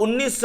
19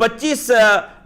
25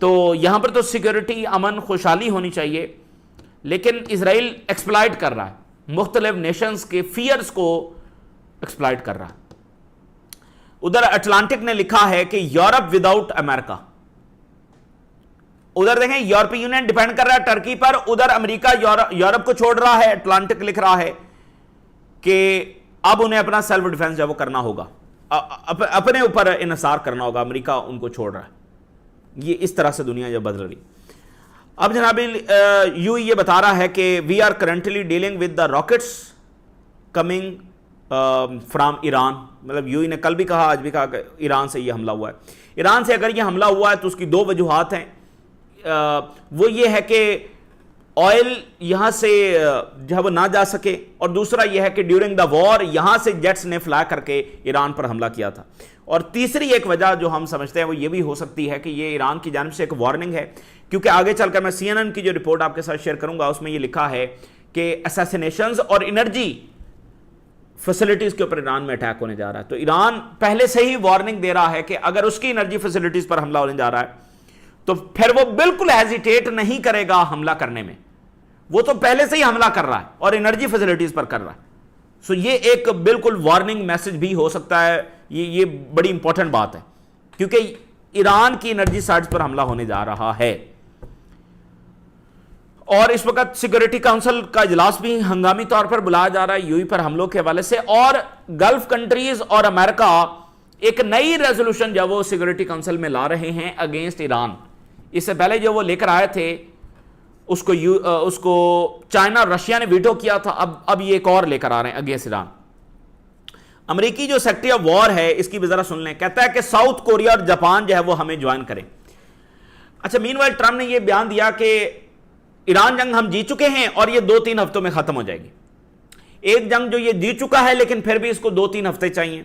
تو یہاں پر تو سیکیورٹی، امن، خوشحالی ہونی چاہیے، لیکن اسرائیل ایکسپلائٹ کر رہا ہے، مختلف نیشنز کے فیئرز کو ایکسپلائٹ کر رہا ہے۔ ادھر اٹلانٹک نے لکھا ہے کہ یورپ وداؤٹ امریکہ، ادھر دیکھیں یورپی یونین ڈیپینڈ کر رہا ہے ٹرکی پر، ادھر امریکہ یورپ کو چھوڑ رہا ہے۔ اٹلانٹک لکھ رہا ہے کہ اب انہیں اپنا سیلف ڈیفenس جو وہ کرنا ہوگا، اپنے اوپر انحصار کرنا ہوگا، امریکہ ان کو چھوڑ رہا ہے۔ یہ اس طرح سے دنیا جو بدل رہی۔ اب جناب یو یہ بتا رہا ہے کہ we are currently dealing with the rockets coming from Iran, مطلب یو نے کل بھی کہا، آج بھی کہا کہ ایران سے یہ حملہ ہوا ہے۔ ایران سے اگر یہ حملہ ہوا ہے تو اس کی دو وجوہات ہیں، وہ یہ ہے کہ آئل یہاں سے جو ہے وہ نہ جا سکے، اور دوسرا یہ ہے کہ ڈیورنگ دا وار یہاں سے جیٹس نے فلائی کر کے ایران پر حملہ کیا تھا۔ اور تیسری ایک وجہ جو ہم سمجھتے ہیں وہ یہ بھی ہو سکتی ہے کہ یہ ایران کی جانب سے ایک وارننگ ہے، کیونکہ آگے چل کر میں سی این این کی جو رپورٹ آپ کے ساتھ شیئر کروں گا اس میں یہ لکھا ہے کہ اسیسینیشنز اور انرجی فیسلٹیز کے اوپر ایران میں اٹیک ہونے جا رہا ہے۔ تو ایران پہلے سے ہی وارننگ دے رہا ہے کہ اگر اس کی انرجی فیسلٹیز پر حملہ ہونے جا رہا ہے تو پھر وہ بالکل ہیزیٹیٹ نہیں کرے گا حملہ کرنے میں، وہ تو پہلے سے ہی حملہ کر رہا ہے اور انرجی فیسلٹیز پر کر رہا ہے۔ سو یہ ایک بالکل وارننگ میسج بھی ہو سکتا ہے، یہ بڑی امپورٹنٹ بات ہے، کیونکہ ایران کی انرجی سائٹس پر حملہ ہونے جا رہا ہے۔ اور اس وقت سیکورٹی کونسل کا اجلاس بھی ہنگامی طور پر بلایا جا رہا ہے یو پر حملوں کے حوالے سے، اور گلف کنٹریز اور امریکہ ایک نئی ریزولوشن جو وہ سیکورٹی کونسل میں لا رہے ہیں اگینسٹ ایران۔ اس سے پہلے جو وہ لے کر آئے تھے اس کو چائنا اور رشیا نے ویٹو کیا تھا، اب یہ ایک اور لے کر آ رہے ہیں اگینسٹ ایران۔ امریکی جو سیکرٹری آف وار ہے اس کی بھی ذرا سن لیں، کہتا ہے کہ ساؤتھ کوریا اور جاپان جو ہے وہ ہمیں جوائن کریں۔ اچھا، مین وائل ٹرمپ نے یہ بیان دیا کہ ایران جنگ ہم جیت چکے ہیں اور یہ 2-3 ہفتوں میں ختم ہو جائے گی۔ ایک جنگ جو یہ جیت چکا ہے لیکن پھر بھی اس کو 2-3 ہفتے چاہیے۔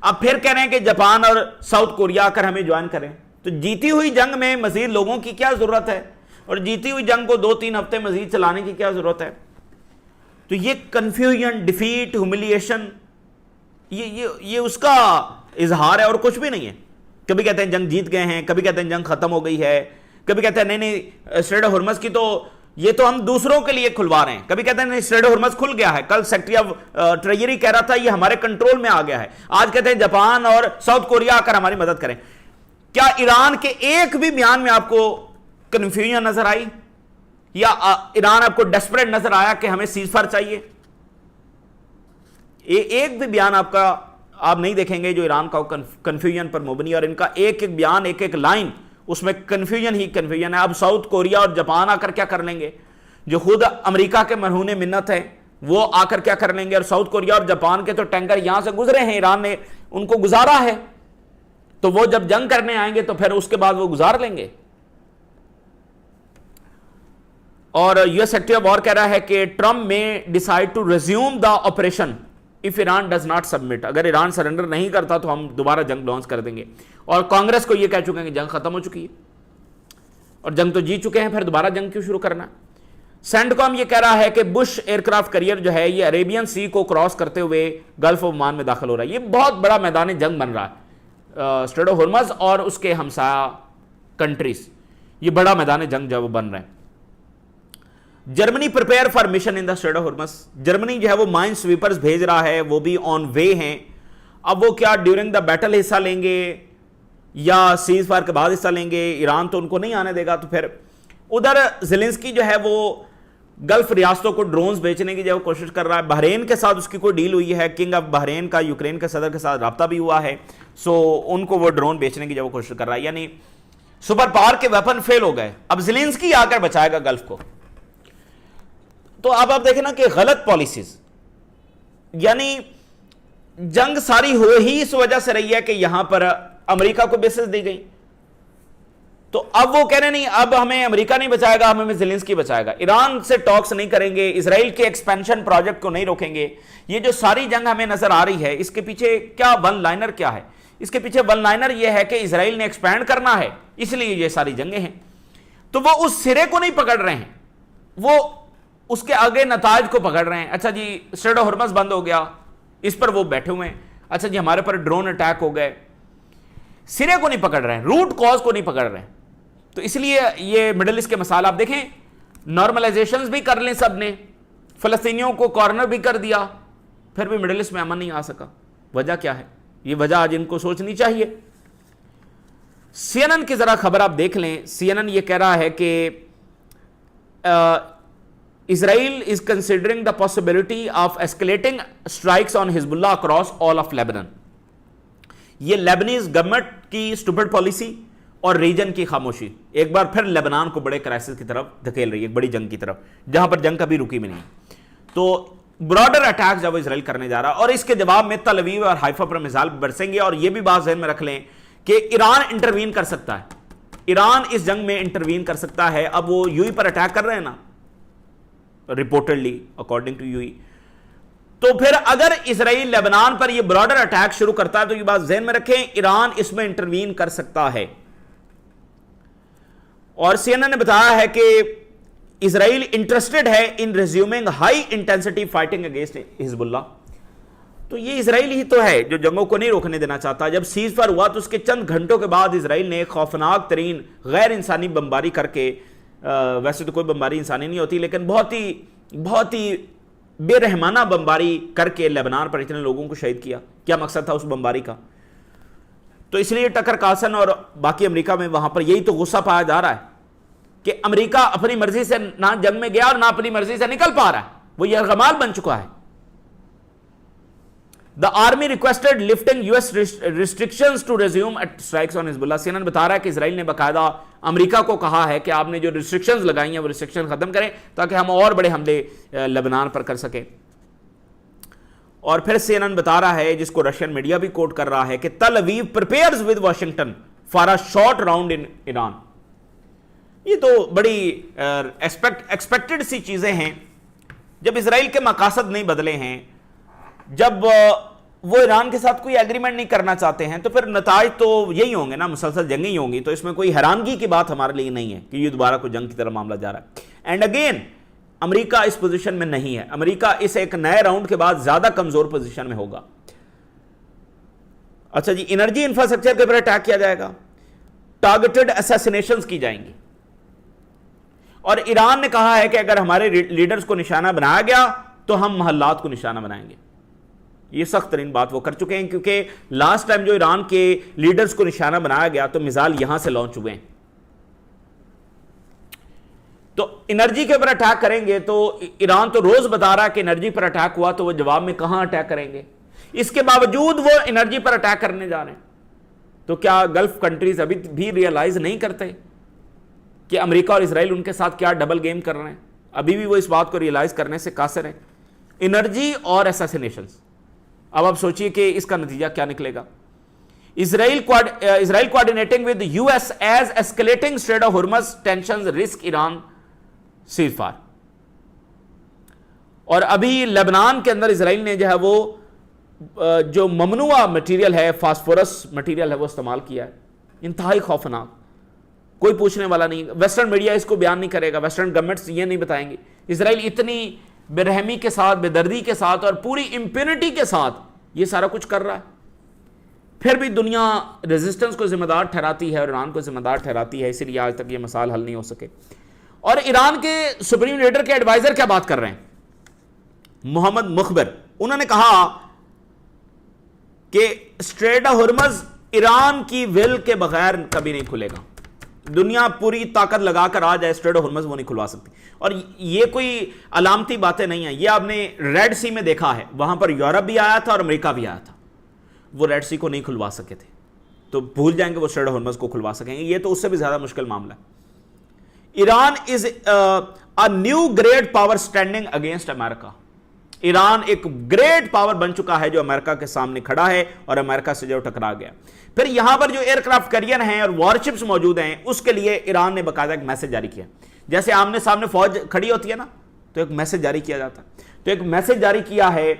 اب پھر کہہ رہے ہیں کہ جاپان اور ساؤتھ کوریا آ کر ہمیں جوائن کریں، تو جیتی ہوئی جنگ میں مزید لوگوں کی کیا ضرورت ہے، اور جیتی ہوئی جنگ کو 2-3 ہفتے مزید چلانے کی کیا ضرورت ہے؟ تو یہ کنفیوژن، ڈیفیٹ، ہیوملیشن، یہ اس کا اظہار ہے اور کچھ بھی نہیں ہے۔ کبھی کہتے ہیں جنگ جیت گئے ہیں، کبھی کہتے ہیں جنگ ختم ہو گئی ہے، کبھی کہتے ہیں نہیں اسٹریٹ آف ہرمز کی تو یہ تو ہم دوسروں کے لیے کھلوا رہے ہیں، کبھی کہتے ہیں نہیں اسٹریٹ آف ہرمز کھل گیا ہے، کل سیکرٹری آف ٹریجری کہہ رہا تھا یہ ہمارے کنٹرول میں آ گیا ہے، آج کہتے ہیں جاپان اور ساؤتھ کوریا آ کر ہماری مدد کریں۔ کیا ایران کے ایک بھی بیان میں آپ کو کنفیوژن نظر آئی، یا ایران آپ کو ڈیسپریٹ نظر آیا کہ ہمیں سیز فائر چاہیے؟ ایک بھی بیان آپ نہیں دیکھیں گے جو ایران کا کنفیوژن پر مبنی، اور ان کا ایک ایک بیان، ایک ایک لائن اس میں کنفیوژن ہی کنفیوژن ہے۔ اب ساؤتھ کوریا اور جاپان آ کر کیا کر لیں گے، جو خود امریکہ کے مرہون منت ہے وہ آ کر کیا کر لیں گے؟ اور ساؤتھ کوریا اور جاپان کے تو ٹینکر یہاں سے گزرے ہیں، ایران نے ان کو گزارا ہے، تو وہ جب جنگ کرنے آئیں گے تو پھر اس کے بعد وہ گزار لیں گے۔ اور U S secretary of war کہہ رہا ہے کہ ٹرمپ میں decide to resume the operation if Iran does not submit, اگر ایران سرنڈر نہیں کرتا تو ہم دوبارہ جنگ لانچ کر دیں گے۔ اور کانگریس کو یہ کہہ چکے ہیں کہ جنگ ختم ہو چکی ہے اور جنگ تو جیت چکے ہیں، پھر دوبارہ جنگ کیوں شروع کرنا؟ سینڈ کام یہ کہہ رہا ہے کہ بش ایئر کرافٹ کیریئر جو ہے یہ عربین سی کو کراس کرتے ہوئے گلف آف عمان میں داخل ہو رہا ہے۔ یہ بہت بڑا میدان جنگ بن رہا ہے، اسٹریٹ آف ہرمز اور اس کے ہمسایہ کنٹریز، یہ بڑا میدان جنگ جو وہ بن رہا ہے۔ Germany prepare for mission in the Strait of Hormuz, Germany جو ہے وہ مائن سویپرز بھیج رہا ہے، وہ بھی آن وے ہیں۔ اب وہ کیا ڈیورنگ دا بیٹل حصہ لیں گے یا سیز فائر کے بعد حصہ لیں گے؟ ایران تو ان کو نہیں آنے دے گا۔ تو پھر ادھر زیلنسکی جو ہے وہ گلف ریاستوں کو ڈرونز بیچنے کی جو کوشش کر رہا ہے۔ بحرین کے ساتھ اس کی کوئی ڈیل ہوئی ہے، کنگ آف بحرین کا یوکرین کے صدر کے ساتھ رابطہ بھی ہوا ہے، سو ان کو وہ ڈرون بیچنے کی جو کوشش کر رہا ہے۔ یعنی سپر پاور کے ویپن فیل ہو گئے، اب زیلنسکی آ کر بچائے گا گلف کو۔ تو اب آپ دیکھیں نا کہ غلط پالیسیز، یعنی جنگ ساری ہو ہی اس وجہ سے رہی ہے کہ یہاں پر امریکہ کو بیسز دی گئی، تو اب وہ کہہ رہے نہیں اب ہمیں امریکہ نہیں بچائے گا، ہمیں زیلنسکی بچائے گا، ایران سے ٹاکس نہیں کریں گے، اسرائیل کے ایکسپینشن پروجیکٹ کو نہیں روکیں گے۔ یہ جو ساری جنگ ہمیں نظر آ رہی ہے اس کے پیچھے کیا ون لائنر کیا ہے؟ اس کے پیچھے ون لائنر یہ ہے کہ اسرائیل نے ایکسپینڈ کرنا ہے، اس لیے یہ ساری جنگیں ہیں۔ تو وہ اس سرے کو نہیں پکڑ رہے ہیں، وہ اس کے آگے نتائج کو پکڑ رہے ہیں۔ اچھا جی اسٹریٹ آف ہرمز بند ہو گیا، اس پر وہ بیٹھے ہوئے ہیں۔ اچھا جی ہمارے پر ڈرون اٹیک ہو گئے، سرے کو نہیں پکڑ رہے ہیں، روٹ کاز کو نہیں پکڑ رہے ہیں۔ تو اس لیے یہ مڈل ایسٹ کے مسائل آپ دیکھیں، نارملائزیشنز بھی کر لیں سب نے، فلسطینیوں کو کارنر بھی کر دیا، پھر بھی مڈل ایسٹ میں امن نہیں آ سکا. وجہ کیا ہے؟ یہ وجہ آج ان کو سوچنی چاہیے. سی این این کی ذرا خبر آپ دیکھ لیں. سی این این یہ کہہ رہا ہے کہ Israel is considering the possibility of escalating strikes on Hezbollah across all of Lebanon. یہ لیبنیز گورنمنٹ کی اسٹوپڈ پالیسی اور ریجن کی خاموشی ایک بار پھر لیبنان کو بڑے کرائسس کی طرف دھکیل رہی ہے، ایک بڑی جنگ کی طرف، جہاں پر جنگ کبھی رکی بھی نہیں. تو براڈر اٹیک جب اسرائیل کرنے جا رہا، اور اس کے جواب میں تل اویو اور حیفا پر میزائل برسیں گے. اور یہ بھی بات ذہن میں رکھ لیں کہ ایران انٹروین کر سکتا ہے، ایران اس جنگ میں انٹروین کر سکتا ہے. اب وہ یو ای پر اٹیک کر رہے ہیں نا رپورٹڈلی اکارڈنگ ٹو یو ای. تو پھر اگر اسرائیل لیبنان پر یہ براڈر اٹیک شروع کرتا ہے تو یہ بات ذہن میں رکھیں، ایران اس میں انٹروین کر سکتا ہے. اور سی این این نے بتایا ہے کہ اسرائیل انٹرسٹڈ ہے in resuming high intensity fighting against Hezbollah. تو یہ اسرائیل ہی تو ہے جو جنگوں کو نہیں روکنے دینا چاہتا. جب سیز فائر ہوا تو اس کے چند گھنٹوں کے بعد اسرائیل نے خوفناک ترین غیر انسانی بمباری کر کے، ویسے تو کوئی بمباری انسانی نہیں ہوتی لیکن بہت ہی بے رحمانہ بمباری کر کے لیبنان پر اتنے لوگوں کو شہید کیا. کیا مقصد تھا اس بمباری کا؟ تو اس لیے ٹکر کارلسن اور باقی امریکہ میں وہاں پر یہی تو غصہ پایا جا رہا ہے کہ امریکہ اپنی مرضی سے نہ جنگ میں گیا اور نہ اپنی مرضی سے نکل پا رہا ہے، وہ یرغمال بن چکا ہے. The army requested lifting US restrictions to resume strikes on Hezbollah. CNN بتا رہا ہے کہ اسرائیل نے باقاعدہ امریکہ کو کہا ہے کہ آپ نے جو ریسٹرکشنز لگائی ہیں وہ ریسٹرکشن ختم کریں تاکہ ہم اور بڑے حملے لبنان پر کر سکیں. اور پھر CNN بتا رہا ہے، جس کو رشین میڈیا بھی کوٹ کر رہا ہے، کہ تل اویو prepares with Washington for a short round in Iran. یہ تو بڑی ایکسپیکٹڈ سی چیزیں ہیں. جب اسرائیل کے مقاصد نہیں بدلے ہیں، جب وہ ایران کے ساتھ کوئی ایگریمنٹ نہیں کرنا چاہتے ہیں، تو پھر نتائج تو یہی ہوں گے نا، مسلسل جنگیں ہی ہوں گی. تو اس میں کوئی حیرانگی کی بات ہمارے لیے نہیں ہے کہ یہ دوبارہ کوئی جنگ کی طرح معاملہ جا رہا ہے. اینڈ اگین امریکہ اس پوزیشن میں نہیں ہے. امریکہ اس ایک نئے راؤنڈ کے بعد زیادہ کمزور پوزیشن میں ہوگا. اچھا جی، انرجی انفراسٹرکچر کے اوپر اٹیک کیا جائے گا، ٹارگیٹڈ اسیسینیشنز کی جائیں گی. اور ایران نے کہا ہے کہ اگر ہمارے لیڈرز کو نشانہ بنایا گیا تو ہم محلات کو نشانہ بنائیں گے. یہ سخت ترین بات وہ کر چکے ہیں، کیونکہ لاسٹ ٹائم جو ایران کے لیڈرز کو نشانہ بنایا گیا تو میزائل یہاں سے لانچ ہوئے ہیں. تو انرجی کے اوپر اٹیک کریں گے تو ایران تو روز بتا رہا ہے کہ انرجی پر اٹیک ہوا، تو وہ جواب میں کہاں اٹیک کریں گے؟ اس کے باوجود وہ انرجی پر اٹیک کرنے جا رہے ہیں. تو کیا گلف کنٹریز ابھی بھی ریئلائز نہیں کرتے کہ امریکہ اور اسرائیل ان کے ساتھ کیا ڈبل گیم کر رہے ہیں؟ ابھی بھی وہ اس بات کو ریئلائز کرنے سے قاصر ہیں. انرجی اور اسیسینیشنز. اب آپ سوچئے کہ اس کا نتیجہ کیا نکلے گا. Israel coordinating with U S as escalating Strait of Hormuz tensions risk Iran ceasefire. اور ابھی لبنان کے اندر اسرائیل نے جو ہے وہ جو ممنوعہ مٹیریل ہے، فاسفورس مٹیریل ہے، وہ استعمال کیا ہے. انتہائی خوفناک، کوئی پوچھنے والا نہیں. ویسٹرن میڈیا اس کو بیان نہیں کرے گا، ویسٹرن گورنمنٹس یہ نہیں بتائیں گے. اسرائیل اتنی بے رحمی کے ساتھ، بے دردی کے ساتھ اور پوری امپینٹی کے ساتھ یہ سارا کچھ کر رہا ہے. پھر بھی دنیا ریزسٹنس کو ذمہ دار ٹھہراتی ہے اور ایران کو ذمہ دار ٹھہراتی ہے. اسی لیے آج تک یہ مسائل حل نہیں ہو سکے. اور ایران کے سپریم لیڈر کے ایڈوائزر کیا بات کر رہے ہیں؟ محمد مخبر. انہوں نے کہا کہ اسٹریٹ آف ہرمز ایران کی ول کے بغیر کبھی نہیں کھلے گا. دنیا پوری طاقت لگا کر آ جائے، اسٹریٹ آف ہرمز وہ نہیں کھلوا سکتی. اور یہ کوئی علامتی باتیں نہیں ہیں. یہ آپ نے ریڈ سی میں دیکھا ہے، وہاں پر یورپ بھی آیا تھا اور امریکہ بھی آیا تھا. وہ ریڈ سی کو نہیں کھلوا سکے تھے، تو بھول جائیں گے وہ اسٹریٹ آف ہرمز کو کھلوا سکیں گے. یہ تو اس سے بھی زیادہ مشکل معاملہ ہے. Iran is a new great power standing against America. Iran ایک گریٹ پاور بن چکا ہے جو امریکہ کے سامنے کھڑا ہے اور امریکہ سے جو ٹکرا گیا. پھر یہاں پر جو ایئر کرافٹ کیریئر ہیں اور وارشپس موجود ہیں، اس کے لیے ایران نے باقاعدہ ایک میسج جاری کیا. جیسے آمنے سامنے فوج کھڑی ہوتی ہے نا، تو ایک میسج جاری کیا جاتا ہے. تو ایک میسج جاری کیا ہے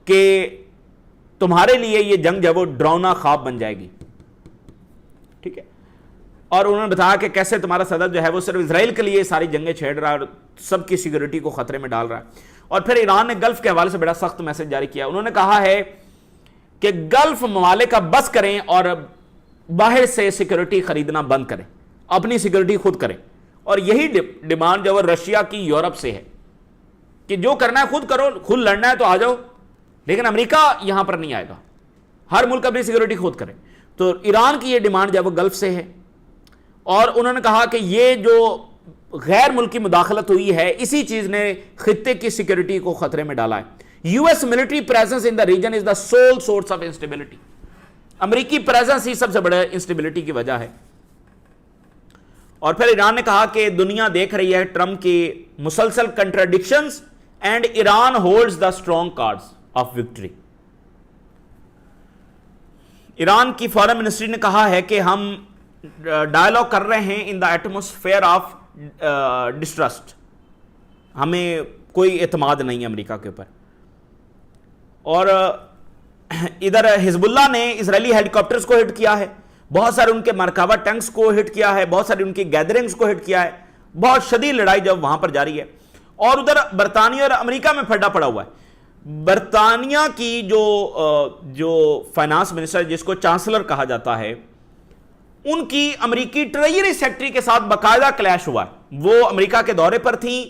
کہ تمہارے لیے یہ جنگ جو ہے وہ ڈراؤنا خواب بن جائے گی. ٹھیک ہے. اور انہوں نے بتایا کہ کیسے تمہارا صدر جو ہے وہ صرف اسرائیل کے لیے ساری جنگیں چھیڑ رہا ہے اور سب کی سیکورٹی کو خطرے میں ڈال رہا ہے. اور پھر ایران نے گلف کے حوالے سے بڑا سخت میسج جاری کیا. انہوں نے کہا ہے کہ گلف ممالک کا بس کریں اور باہر سے سیکورٹی خریدنا بند کریں. اپنی سیکورٹی خود کریں. اور یہی ڈیمانڈ جو رشیا کی یورپ سے ہے کہ جو کرنا ہے خود کرو, خود لڑنا ہے تو آ جاؤ, لیکن امریکہ یہاں پر نہیں آئے گا, ہر ملک اپنی سیکورٹی خود کرے. تو ایران کی یہ ڈیمانڈ جو ہے وہ گلف سے ہے, اور انہوں نے کہا کہ یہ جو غیر ملکی مداخلت ہوئی ہے اسی چیز نے خطے کی سیکورٹی کو خطرے میں ڈالا ہے. U S military presence in the region is the civil source of instability. امریکی پریزنس ہی سب سے بڑے انسٹیبلٹی کی وجہ ہے. اور پھر ایران نے کہا کہ دنیا دیکھ رہی ہے ٹرمپ کی مسلسل contradictions and Iran holds the strong cards of victory. Iran کی فارن منسٹری نے کہا ہے کہ ہم ڈائلاگ کر رہے ہیں ان دا ایٹموسفیئر آف ڈسٹرسٹ, ہمیں کوئی اعتماد نہیں ہے امریکہ کے اوپر. اور ادھر حزب اللہ نے اسرائیلی ہیلی کاپٹرز کو ہٹ کیا ہے, بہت سارے ان کے مرکبہ ٹینکس کو ہٹ کیا ہے, بہت ساری ان کی گیدرنگز کو ہٹ کیا ہے. بہت شدید لڑائی جب وہاں پر جاری ہے. اور ادھر برطانیہ اور امریکہ میں پھڈا پڑا ہوا ہے. برطانیہ کی جو فائنانس منسٹر جس کو چانسلر کہا جاتا ہے, ان کی امریکی ٹریجری سیکٹری کے ساتھ باقاعدہ کلیش ہوا ہے. وہ امریکہ کے دورے پر تھیں,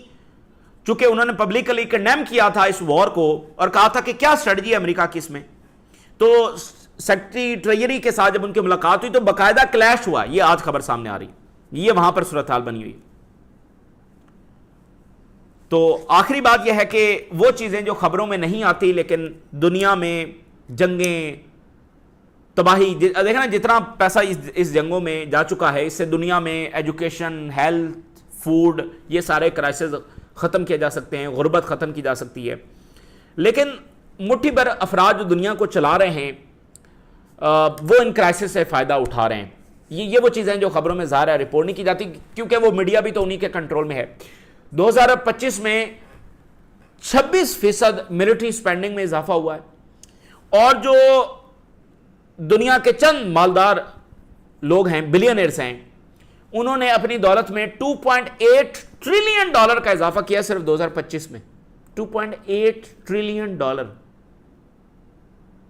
چونکہ انہوں نے پبلکلی کنڈیم کیا تھا اس وار کو اور کہا تھا کہ کیا اسٹریٹجی ہے امریکہ کی اس میں. تو سیکٹری ٹریجری کے ساتھ جب ان کی ملاقات ہوئی تو باقاعدہ کلیش ہوا. یہ آج خبر سامنے آ رہی, یہ وہاں پر صورتحال بنی ہوئی. تو آخری بات یہ ہے کہ وہ چیزیں جو خبروں میں نہیں آتی لیکن دنیا میں جنگیں, تباہی, دیکھیں نا جتنا پیسہ اس جنگوں میں جا چکا ہے, اس سے دنیا میں ایجوکیشن, ہیلتھ, فوڈ, یہ سارے کرائسس ختم کیے جا سکتے ہیں, غربت ختم کی جا سکتی ہے. لیکن مٹھی بھر افراد جو دنیا کو چلا رہے ہیں وہ ان کرائسس سے فائدہ اٹھا رہے ہیں. یہ وہ چیزیں جو خبروں میں ظاہر ہے رپورٹ نہیں کی جاتی, کیونکہ وہ میڈیا بھی تو انہی کے کنٹرول میں ہے. 2025 میں 26% ملٹری سپینڈنگ میں اضافہ ہوا ہے, اور جو دنیا کے چند مالدار لوگ ہیں, بلینئرز ہیں, انہوں نے اپنی دولت میں $2.8 ٹریلین کا اضافہ کیا صرف 2025 میں. $2.8 ٹریلین.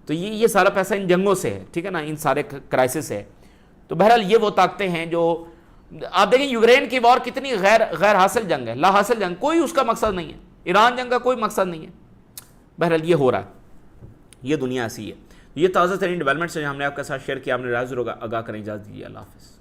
تو یہ سارا پیسہ ان جنگوں سے ہے, ٹھیک ہے نا, ان سارے کرائسس ہے. تو بہرحال یہ وہ طاقتیں ہیں جو آپ دیکھیں یوکرین کی وار کتنی غیر حاصل جنگ ہے, لا حاصل جنگ, کوئی اس کا مقصد نہیں ہے. ایران جنگ کا کوئی مقصد نہیں ہے. بہرحال یہ ہو رہا ہے, یہ دنیا ایسی ہے. یہ تازہ ترین ڈیولپمنٹس ہیں جو ہم نے آپ کے ساتھ شیئر کیا. آپ نے رائے ضرور آگاہ کریں. اجازت دیجیے, اللہ حافظ.